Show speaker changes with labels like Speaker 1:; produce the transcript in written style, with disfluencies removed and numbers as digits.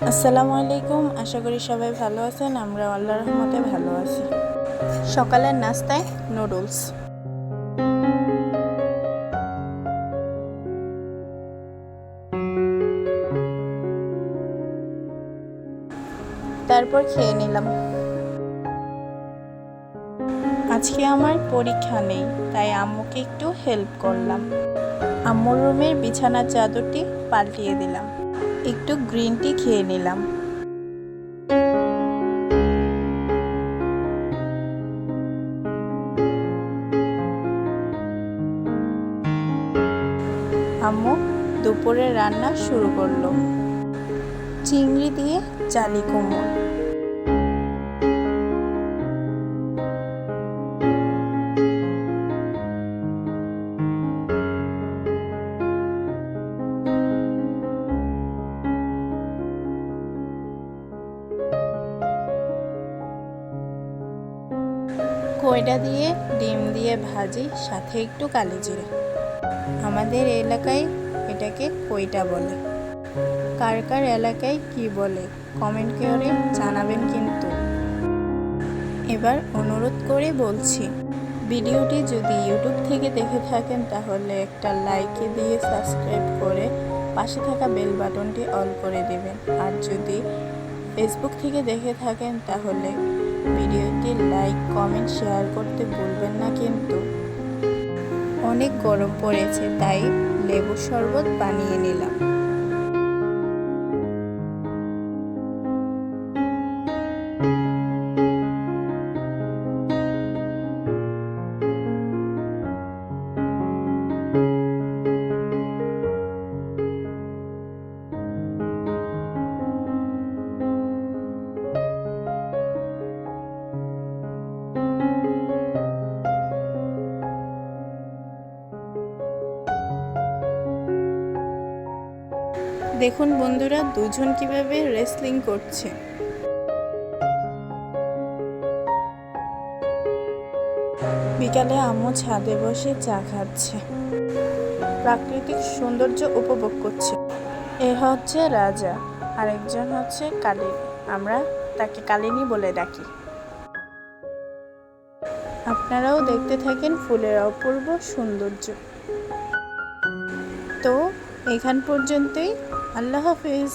Speaker 1: আসসালামু আলাইকুম। আশা করি সবাই ভালো আছেন। আমরা আল্লাহর রহমতে ভালো আছি। সকালের নাস্তায় নুডলস। তারপর খেয়ে নিলাম। আজকে আমার পরীক্ষা নেই, তাই আম্মুকে একটু হেল্প করলাম। আম্মুর রুমের বিছানার চাদরটি পাল্টিয়ে দিলাম। একটু গ্রিন টি খেয়ে নিলাম। আম্মু দুপুরে রান্না শুরু করলো। চিংড়ি দিয়ে জালি কুমড়ো। কয়টা দিয়ে ডিম দিয়ে ভাজি, সাথে একটু কালিজিরা। আমাদের এলাকায় এটাকে কইটা বলে। কার কার এলাকায় কি বলে কমেন্ট করে জানাবেন কিন্তু। এবার অনুরোধ করে বলছি, ভিডিওটি যদি ইউটিউব থেকে দেখে থাকেন তাহলে একটা লাইক দিয়ে সাবস্ক্রাইব করে পাশে থাকা বেল বাটনটি অল করে দেবেন। আর যদি ফেসবুক থেকে দেখে থাকেন তাহলে ভিডিওটি লাইক, কমেন্ট, শেয়ার করতে ভুলবেন না কিন্তু। অনেক গরম পড়েছে, তাই লেবুর শরবত বানিয়ে নিলাম। দেখুন বন্ধুরা, দুজন কিভাবে রেসলিং করছে। বিকালে আম্মু ছাদে বসে চা খাচ্ছে, প্রাকৃতিক সৌন্দর্য উপভোগ করছে। এ হচ্ছে রাজা, আরেকজন হচ্ছে কালিনী। আমরা তাকে কালিনী বলে ডাকি। আপনারাও দেখতে থাকেন ফুলের অপূর্ব সৌন্দর্য। তো এখান পর্যন্তই। আল্লাহ হাফেজ।